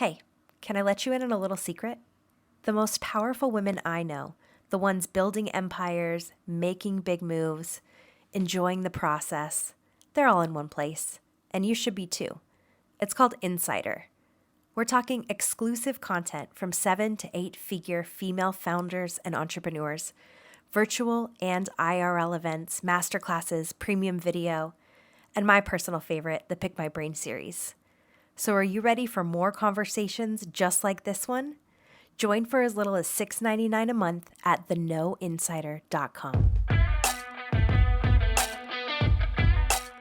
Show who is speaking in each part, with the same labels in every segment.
Speaker 1: Hey, can I let you in on a little secret? The most powerful women I know, the ones building empires, making big moves, enjoying the process, they're all in one place. And you should be too. It's called Insider. We're talking exclusive content from 7 to 8 figure female founders and entrepreneurs, virtual and IRL events, masterclasses, premium video, and my personal favorite, the Pick My Brain series. So are you ready for more conversations just like this one? Join for as little as $6.99 a month at theknowinsider.com.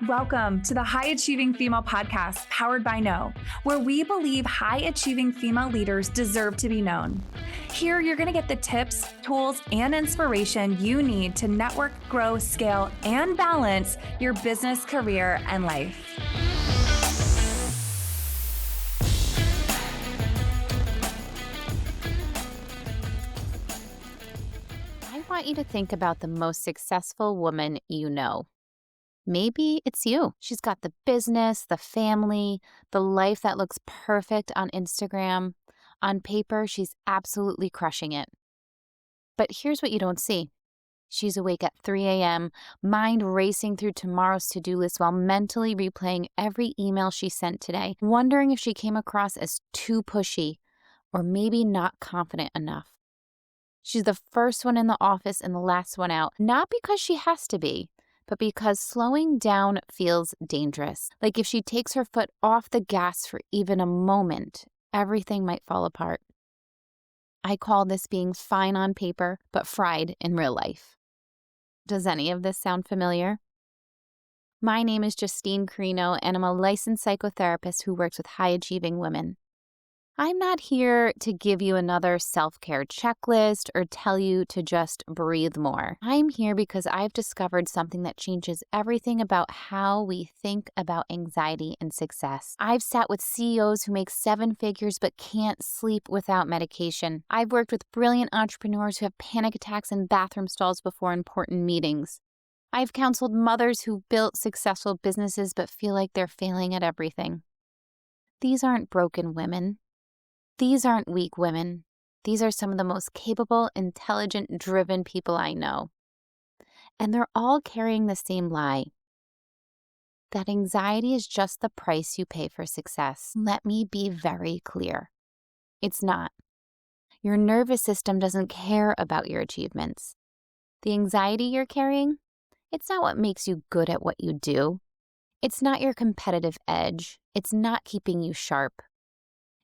Speaker 2: Welcome to the High Achieving Female Podcast, powered by Know, where we believe high achieving female leaders deserve to be known. Here, you're going to get the tips, tools, and inspiration you need to network, grow, scale, and balance your business, career, and life.
Speaker 3: I want you to think about the most successful woman you know. Maybe it's you. She's got the business, the family, the life that looks perfect on Instagram. On paper, she's absolutely crushing it. But here's what you don't see. She's awake at 3 a.m., mind racing through tomorrow's to-do list while mentally replaying every email she sent today, wondering if she came across as too pushy or maybe not confident enough. She's the first one in the office and the last one out, not because she has to be, but because slowing down feels dangerous. Like if she takes her foot off the gas for even a moment, everything might fall apart. I call this being fine on paper, but fried in real life. Does any of this sound familiar? My name is Justine Carino, and I'm a licensed psychotherapist who works with high-achieving women. I'm not here to give you another self-care checklist or tell you to just breathe more. I'm here because I've discovered something that changes everything about how we think about anxiety and success. I've sat with CEOs who make 7 figures but can't sleep without medication. I've worked with brilliant entrepreneurs who have panic attacks in bathroom stalls before important meetings. I've counseled mothers who built successful businesses but feel like they're failing at everything. These aren't broken women. These aren't weak women. These are some of the most capable, intelligent, driven people I know. And they're all carrying the same lie. That anxiety is just the price you pay for success. Let me be very clear. It's not. Your nervous system doesn't care about your achievements. The anxiety you're carrying, it's not what makes you good at what you do. It's not your competitive edge. It's not keeping you sharp.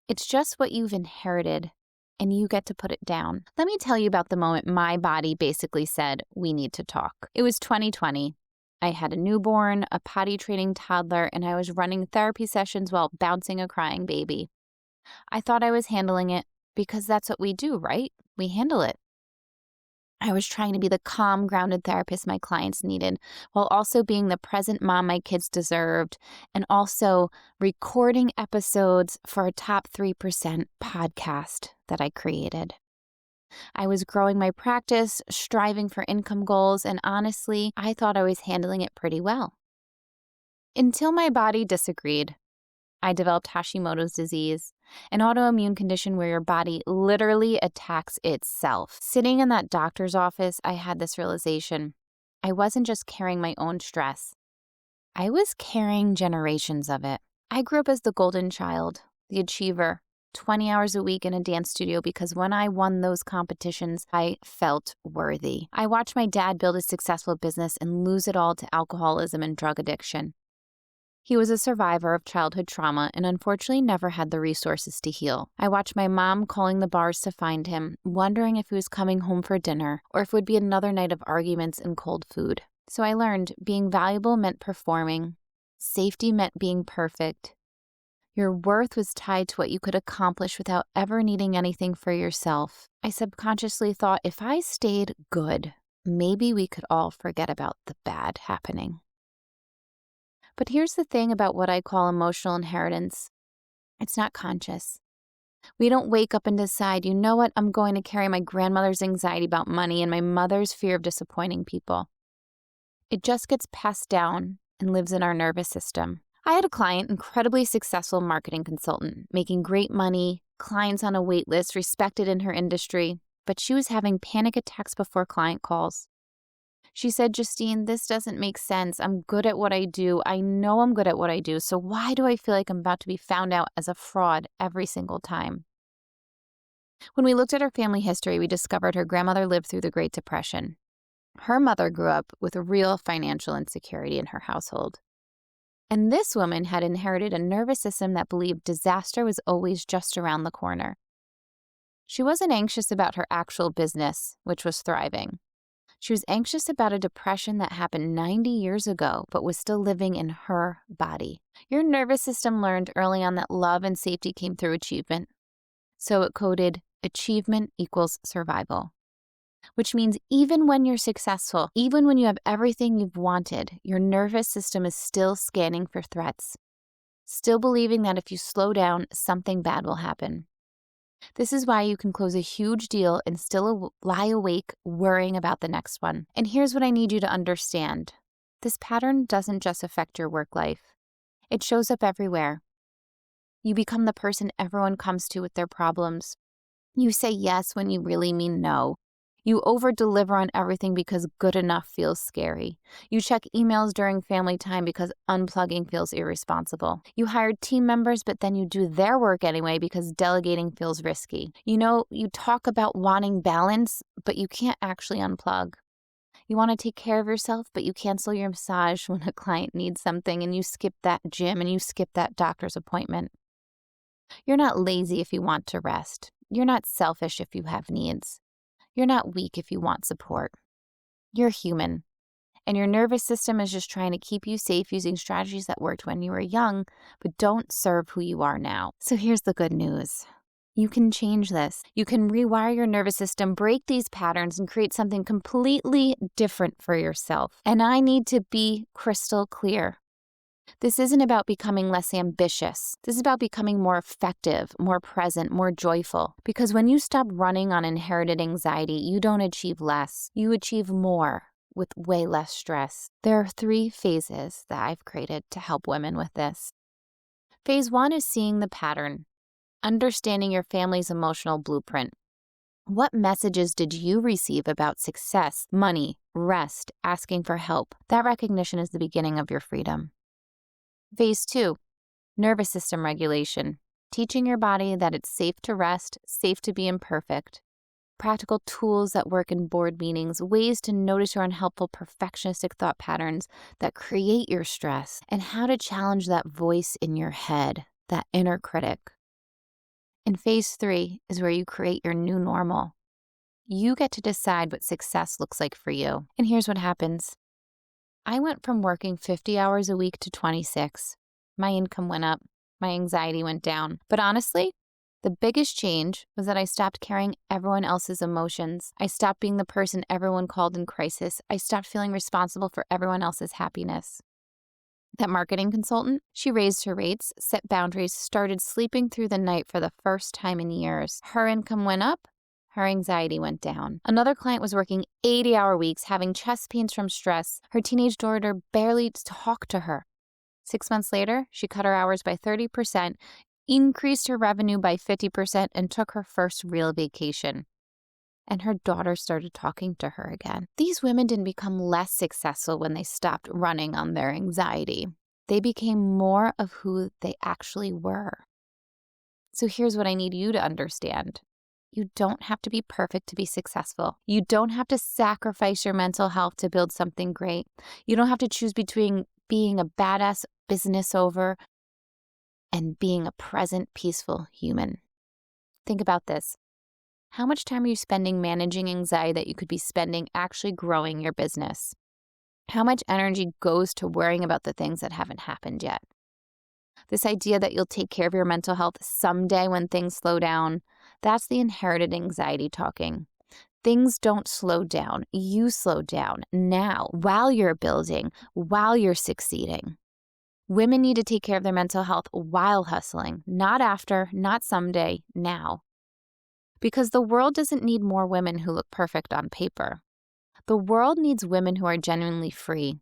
Speaker 3: It's just what you've inherited, and you get to put it down. Let me tell you about the moment my body basically said, we need to talk. It was 2020. I had a newborn, a potty training toddler, and I was running therapy sessions while bouncing a crying baby. I thought I was handling it because that's what we do, right? We handle it. I was trying to be the calm, grounded therapist my clients needed, while also being the present mom my kids deserved, and also recording episodes for a top 3% podcast that I created. I was growing my practice, striving for income goals, and honestly, I thought I was handling it pretty well. Until my body disagreed. I developed Hashimoto's disease, an autoimmune condition where your body literally attacks itself. Sitting in that doctor's office, I had this realization. I wasn't just carrying my own stress. I was carrying generations of it. I grew up as the golden child, the achiever, 20 hours a week in a dance studio because when I won those competitions, I felt worthy. I watched my dad build a successful business and lose it all to alcoholism and drug addiction. He was a survivor of childhood trauma and unfortunately never had the resources to heal. I watched my mom calling the bars to find him, wondering if he was coming home for dinner or if it would be another night of arguments and cold food. So I learned being valuable meant performing. Safety meant being perfect. Your worth was tied to what you could accomplish without ever needing anything for yourself. I subconsciously thought if I stayed good, maybe we could all forget about the bad happening. But here's the thing about what I call emotional inheritance. It's not conscious. We don't wake up and decide, you know what, I'm going to carry my grandmother's anxiety about money and my mother's fear of disappointing people. It just gets passed down and lives in our nervous system. I had a client, incredibly successful marketing consultant, making great money, clients on a wait list, respected in her industry, but she was having panic attacks before client calls. She said, Justine, this doesn't make sense. I'm good at what I do. I know I'm good at what I do. So why do I feel like I'm about to be found out as a fraud every single time? When we looked at her family history, we discovered her grandmother lived through the Great Depression. Her mother grew up with real financial insecurity in her household. And this woman had inherited a nervous system that believed disaster was always just around the corner. She wasn't anxious about her actual business, which was thriving. She was anxious about a depression that happened 90 years ago, but was still living in her body. Your nervous system learned early on that love and safety came through achievement. So it coded achievement equals survival, which means even when you're successful, even when you have everything you've wanted, your nervous system is still scanning for threats, still believing that if you slow down, something bad will happen. This is why you can close a huge deal and still lie awake worrying about the next one. And here's what I need you to understand. This pattern doesn't just affect your work life. It shows up everywhere. You become the person everyone comes to with their problems. You say yes when you really mean no. You over-deliver on everything because good enough feels scary. You check emails during family time because unplugging feels irresponsible. You hire team members, but then you do their work anyway because delegating feels risky. You talk about wanting balance, but you can't actually unplug. You want to take care of yourself, but you cancel your massage when a client needs something, and you skip that gym and you skip that doctor's appointment. You're not lazy if you want to rest. You're not selfish if you have needs. You're not weak if you want support. You're human, and your nervous system is just trying to keep you safe using strategies that worked when you were young, but don't serve who you are now. So here's the good news. You can change this. You can rewire your nervous system, break these patterns, and create something completely different for yourself. And I need to be crystal clear. This isn't about becoming less ambitious. This is about becoming more effective, more present, more joyful. Because when you stop running on inherited anxiety, you don't achieve less. You achieve more with way less stress. There are 3 phases that I've created to help women with this. Phase 1 is seeing the pattern, understanding your family's emotional blueprint. What messages did you receive about success, money, rest, asking for help? That recognition is the beginning of your freedom. Phase 2, nervous system regulation, teaching your body that it's safe to rest, safe to be imperfect. Practical tools that work in board meetings, ways to notice your unhelpful perfectionistic thought patterns that create your stress, and how to challenge that voice in your head, that inner critic. And phase 3 is where you create your new normal. You get to decide what success looks like for you. And here's what happens. I went from working 50 hours a week to 26. My income went up. My anxiety went down. But honestly, the biggest change was that I stopped carrying everyone else's emotions. I stopped being the person everyone called in crisis. I stopped feeling responsible for everyone else's happiness. That marketing consultant, she raised her rates, set boundaries, started sleeping through the night for the first time in years. Her income went up. Her anxiety went down. Another client was working 80-hour weeks, having chest pains from stress. Her teenage daughter barely talked to her. 6 months later, she cut her hours by 30%, increased her revenue by 50%, and took her first real vacation. And her daughter started talking to her again. These women didn't become less successful when they stopped running on their anxiety. They became more of who they actually were. So here's what I need you to understand. You don't have to be perfect to be successful. You don't have to sacrifice your mental health to build something great. You don't have to choose between being a badass business owner and being a present, peaceful human. Think about this. How much time are you spending managing anxiety that you could be spending actually growing your business? How much energy goes to worrying about the things that haven't happened yet? This idea that you'll take care of your mental health someday when things slow down, that's the inherited anxiety talking. Things don't slow down. You slow down now, while you're building, while you're succeeding. Women need to take care of their mental health while hustling, not after, not someday, now. Because the world doesn't need more women who look perfect on paper. The world needs women who are genuinely free.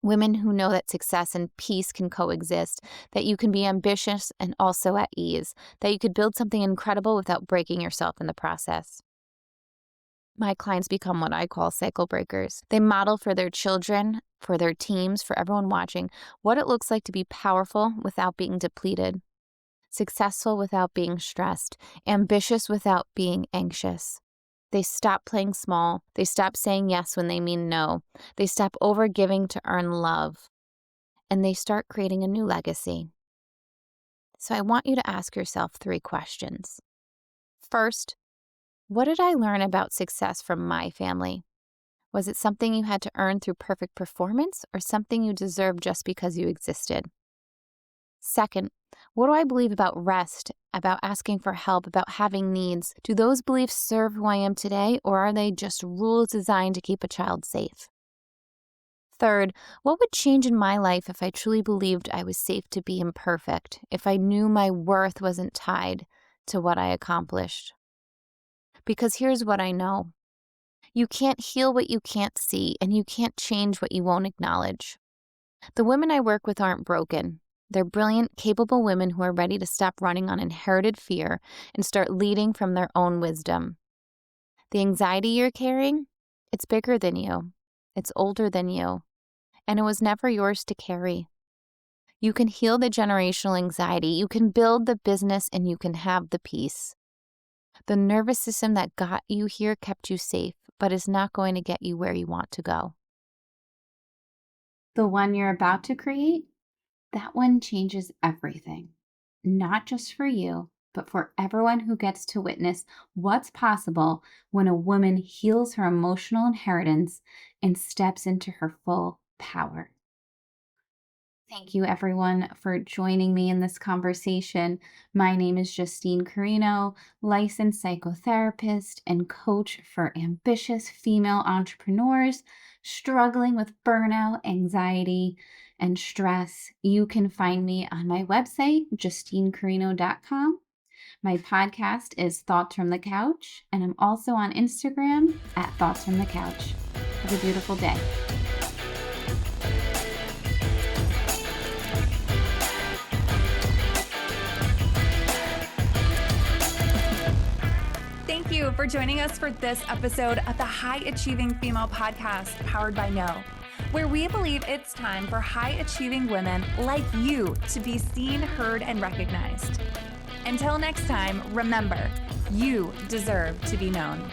Speaker 3: Women who know that success and peace can coexist, that you can be ambitious and also at ease, that you could build something incredible without breaking yourself in the process. My clients become what I call cycle breakers. They model for their children, for their teams, for everyone watching, what it looks like to be powerful without being depleted, successful without being stressed, ambitious without being anxious. They stop playing small. They stop saying yes when they mean no. They stop overgiving to earn love. And they start creating a new legacy. So I want you to ask yourself 3 questions. First, what did I learn about success from my family? Was it something you had to earn through perfect performance or something you deserved just because you existed? Second, what do I believe about rest, about asking for help, about having needs? Do those beliefs serve who I am today, or are they just rules designed to keep a child safe? Third, what would change in my life if I truly believed I was safe to be imperfect, if I knew my worth wasn't tied to what I accomplished? Because here's what I know. You can't heal what you can't see, and you can't change what you won't acknowledge. The women I work with aren't broken. They're brilliant, capable women who are ready to stop running on inherited fear and start leading from their own wisdom. The anxiety you're carrying, it's bigger than you. It's older than you. And it was never yours to carry. You can heal the generational anxiety. You can build the business and you can have the peace. The nervous system that got you here kept you safe, but is not going to get you where you want to go.
Speaker 4: The one you're about to create, that one changes everything, not just for you, but for everyone who gets to witness what's possible when a woman heals her emotional inheritance and steps into her full power. Thank you, everyone, for joining me in this conversation. My name is Justine Carino, licensed psychotherapist and coach for ambitious female entrepreneurs struggling with burnout, anxiety, and stress. You can find me on my website, justinecarino.com. My podcast is Thoughts from the Couch, and I'm also on Instagram at Thoughts from the Couch. Have a beautiful day.
Speaker 2: Thank you for joining us for this episode of the High Achieving Female Podcast, powered by No, where we believe it's time for high achieving women like you to be seen, heard, and recognized. Until next time, remember, you deserve to be known.